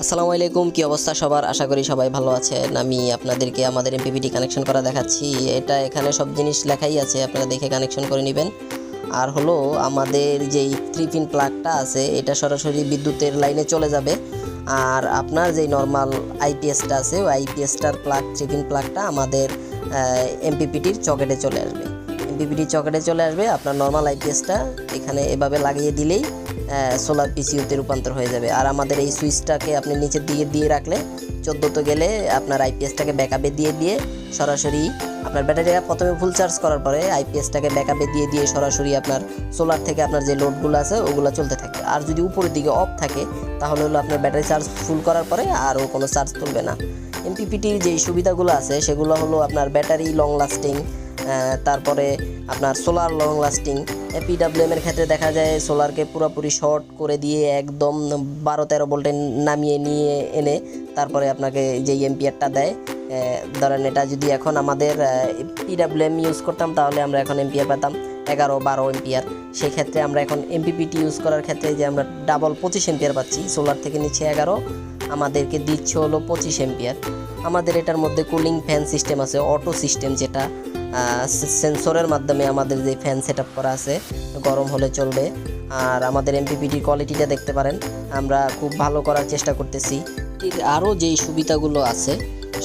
আসসালামু আলাইকুম, কি অবস্থা সবার? আশা করি সবাই ভালো আছেন। আমি আপনাদেরকে আমাদের এমপিপিটি কানেকশন করা দেখাচ্ছি। এখানে সব জিনিস লেখাই আছে, আপনারা দেখে কানেকশন করে নেবেন। আর হলো আমাদের যেই 3 পিন প্লাগটা আছে এটা সরাসরি বিদ্যুতের লাইনে চলে যাবে। আর আপনার যেই নর্মাল আইপিএসটা আছে ওই আইপিএসটার প্লাগ 3 পিন প্লাগটা আমাদের এমপিপিটির চকেটে চলে আসবে। এমপিপিটির চকেটে চলে আসবে। আপনার নর্মাল আইপিএসটা এখানে এভাবে লাগিয়ে দিলেই সোলার পিসিইউতে রূপান্তর হয়ে যাবে। আর আমাদের এই সুইচটাকে আপনি নিচের দিকে দিয়ে রাখলে 14 গেলে আপনার আইপিএসটাকে ব্যাকআপে দিয়ে সরাসরি আপনার ব্যাটারিটা প্রথমে ফুল চার্জ করার পরে আইপিএসটাকে ব্যাকআপে দিয়ে সরাসরি আপনার সোলার থেকে আপনার যে লোডগুলো আছে ওগুলো চলতে থাকে। আর যদি উপরের দিকে অফ থাকে তাহলে হলো আপনার ব্যাটারি চার্জ ফুল করার পরে আরও কোনো চার্জ তুলবে না। এমপিপিটির যেই সুবিধাগুলো আছে সেগুলো হলো আপনার ব্যাটারি লং লাস্টিং, তারপরে আপনার সোলার লং লাস্টিং। পিডাব্লিউএমের ক্ষেত্রে দেখা যায় সোলারকে পুরোপুরি শর্ট করে দিয়ে একদম 12-13 ভোল্টে নামিয়ে নিয়ে এনে তারপরে আপনাকে যেই এম্পিয়ারটা দেয়, ধরেন এটা যদি এখন আমাদের পিডাব্লিউএম ইউজ করতাম তাহলে আমরা এখন এম্পিয়ার পেতাম 11-12 এম্পিয়ার। সেই ক্ষেত্রে আমরা এখন এমপিপিটি ইউজ করার ক্ষেত্রে যে আমরা ডাবল 25 এম্পিয়ার পাচ্ছি, সোলার থেকে নিচ্ছে 11, আমাদেরকে দিচ্ছে হলো 25 এম্পিয়ার। আমাদের এটার মধ্যে কুলিং ফ্যান সিস্টেম আছে, অটো সিস্টেম, যেটা সেন্সরের মাধ্যমে আমাদের যে ফ্যান সেট আপ করা আছে গরম হলে চলবে। আর আমাদের এমপিপিটির কোয়ালিটিটা দেখতে পারেন, আমরা খুব ভালো করার চেষ্টা করতেছি। আরও যেই সুবিধাগুলো আছে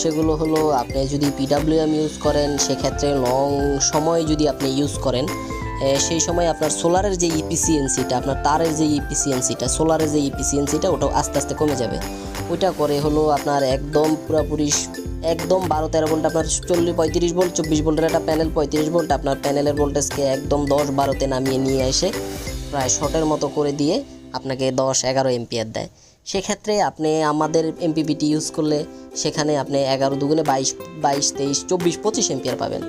সেগুলো হলো আপনি যদি পিডাব্লিউএম ইউজ করেন সেক্ষেত্রে লং সময় যদি আপনি ইউজ করেন সেই সময় আপনার সোলারের যে ইফিসিয়েন্সিটা, আপনার তারের যে ইফিসিয়েন্সিটা, সোলারের যে ইফিসিয়েন্সিটা ওটাও আস্তে আস্তে কমে যাবে। ওইটা করে হলো আপনার একদম পুরোপুরি একদম 12-13 ভোল্ট আপনার 35 ভোল্ট, 24 ভোল্টের একটা প্যানেল 35 ভোল্ট, আপনার প্যানেলের ভোল্টেজকে একদম 10-12তে নামিয়ে নিয়ে এসে প্রায় শর্টের মতো করে দিয়ে আপনাকে 10-11 এম্পিয়ার দেয়। সেক্ষেত্রে আপনি আমাদের এমপিপিটি ইউজ করলে সেখানে আপনি 11 22 23 24 25 এম্পিয়ার পাবেন,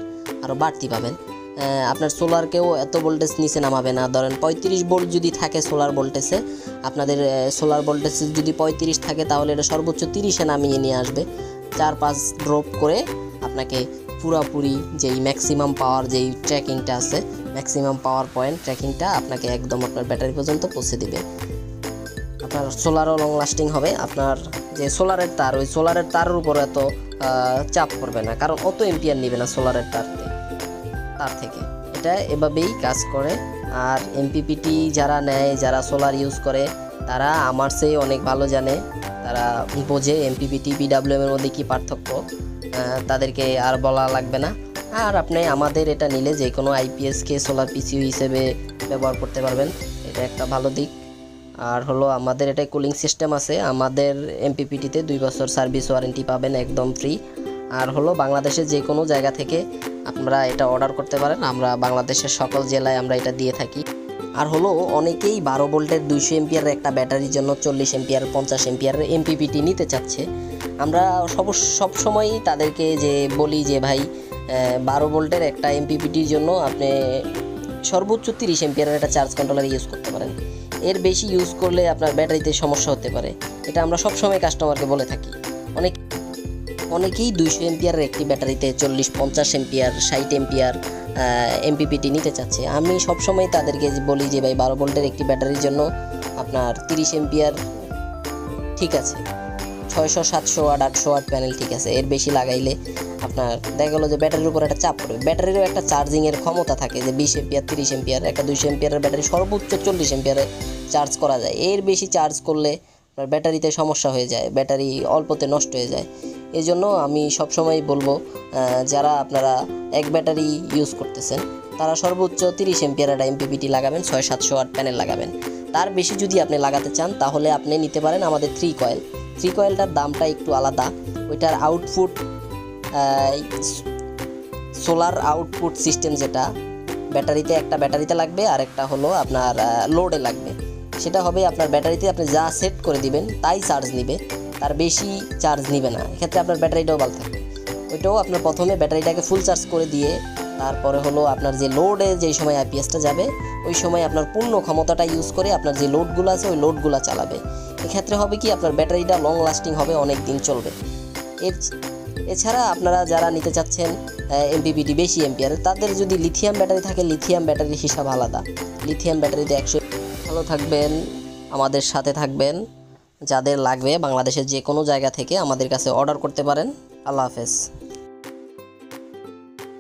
আরও বাড়তি পাবেন। আপনার সোলারকেও এত ভোল্টেজ নিচে নামাবে না। ধরেন 35 ভোল্ট যদি থাকে সোলার ভোল্টেজে, আপনাদের সোলার ভোল্টেজ যদি 35 থাকে তাহলে এটা সর্বোচ্চ 30-এ নামিয়ে নিয়ে আসবে। 4-5 ড্রপ করে আপনাকে পুরোপুরি যেই ম্যাক্সিমাম পাওয়ার যেই ট্র্যাকিংটা আছে, ম্যাক্সিমাম পাওয়ার পয়েন্ট ট্র্যাকিংটা আপনাকে একদম আপনার ব্যাটারি পর্যন্ত পৌঁছে দিবে। আপনার সোলারও লং লাস্টিং হবে। আপনার যে সোলারের তার, ওই সোলারের তারের উপর এত চাপ পড়বে না, কারণ অত এম্পিয়ার নেবে না সোলারের তার থেকে। এটা এভাবেই কাজ করে। আর এমপিপিটি যারা নেয়, যারা সোলার ইউজ করে, তারা আমার চেয়ে অনেক ভালো জানে, তারা বোঝে এমপিপিটি পিডাব্লিউএমের মধ্যে কী পার্থক্য, তাদেরকে আর বলা লাগবে না। আর আপনি আমাদের এটা নিলে যে কোনো আইপিএসকে সোলার পিসিইউ হিসেবে ব্যবহার করতে পারবেন, এটা একটা ভালো দিক। আর হলো আমাদের এটাই কুলিং সিস্টেম আছে। আমাদের এমপিপিটিতে 2 বছর সার্ভিস ওয়ারেন্টি পাবেন একদম ফ্রি। আর হলো বাংলাদেশের যে কোনো জায়গা থেকে আপনারা এটা অর্ডার করতে পারেন, আমরা বাংলাদেশের সকল জেলায় আমরা এটা দিয়ে থাকি। আর হলো অনেকেই 12 ভোল্টের 200 এম্পিয়ারের একটা ব্যাটারির জন্য 40 এম্পিয়ার 50 এম্পিয়ারের এমপিপিটি নিতে চাচ্ছে। আমরা সব সময়ই তাদেরকে যে বলি যে ভাই 12 ভোল্টের একটা এমপিপিটির জন্য আপনি সর্বোচ্চ 30 এম্পিয়ারের একটা চার্জ কন্ট্রোলার ইউজ করতে পারেন। এর বেশি ইউজ করলে আপনার ব্যাটারিতে সমস্যা হতে পারে, এটা আমরা সবসময় কাস্টমারকে বলে থাকি। অনেকেই 200 এম্পিয়ারের একটি ব্যাটারিতে 40-50 এম্পিয়ার 60 এম্পিয়ার এমপিপিটি নিতে চাচ্ছে। আমি সবসময় তাদেরকে বলি যে ভাই 12 ভোল্টের একটি ব্যাটারির জন্য আপনার 30 এম্পিয়ার ঠিক আছে, 600-700 ওয়াট 800 ওয়াট প্যানেল ঠিক আছে। এর বেশি লাগাইলে আপনার দেখা গেলো যে ব্যাটারির উপর একটা চাপ পড়বে। ব্যাটারিরও একটা চার্জিংয়ের ক্ষমতা থাকে যে 20 এম্পিয়ার 30 এম্পিয়ার, একটা 200 এম্পিয়ারের ব্যাটারি সর্বোচ্চ 40 এম্পিয়ারে চার্জ করা যায়। এর বেশি চার্জ করলে আপনার ব্যাটারিতে সমস্যা হয়ে যায়, ব্যাটারি অল্পতে নষ্ট হয়ে যায়। এই জন্য আমি সবসময় বলবো যারা আপনারা এক ব্যাটারি ইউজ করতেছেন তারা সর্বোচ্চ 30 এম্পিয়ার একটা এমপিপিটি লাগাবেন, 600-700 ওয়াট প্যানেল লাগাবেন। তার বেশি যদি আপনি লাগাতে চান তাহলে আপনি নিতে পারেন আমাদের 3 কয়েল। 3 কয়েলটার দামটা একটু আলাদা। ওইটার আউটপুট সোলার আউটপুট সিস্টেম, যেটা ব্যাটারিতে একটা ব্যাটারিতে লাগবে আর একটা হলো আপনার লোডে লাগবে, সেটা হবে আপনার ব্যাটারিতে আপনি যা সেট করে দিবেন তাই চার্জ নিবে, তার বেশি চার্জ নিবে না। এক্ষেত্রে আপনার ব্যাটারিটাও ভালো থাকবে। ওইটাও আপনার প্রথমে ব্যাটারিটাকে ফুল চার্জ করে দিয়ে তারপরে হলো আপনার যে লোডে যেই সময় আইপিএসটা যাবে ওই সময় আপনার পূর্ণ ক্ষমতাটা ইউজ করে আপনার যে লোডগুলো আছে ওই লোডগুলো চালাবে। এক্ষেত্রে হবে কি আপনার ব্যাটারিটা লং লাস্টিং হবে, অনেক দিন চলবে। এছাড়া আপনারা যারা নিতে চাচ্ছেন এমপিপিটি বেশি এম্পিয়ার, তাদের যদি লিথিয়াম ব্যাটারি থাকে, লিথিয়াম ব্যাটারির হিসাব আলাদা। লিথিয়াম ব্যাটারিতে 100। ভালো থাকবেন, আমাদের সাথে থাকবেন। যাদের লাগবে বাংলাদেশের যে কোনো জায়গা থেকে আমাদের কাছে অর্ডার করতে পারেন। আল্লাহ হাফেজ।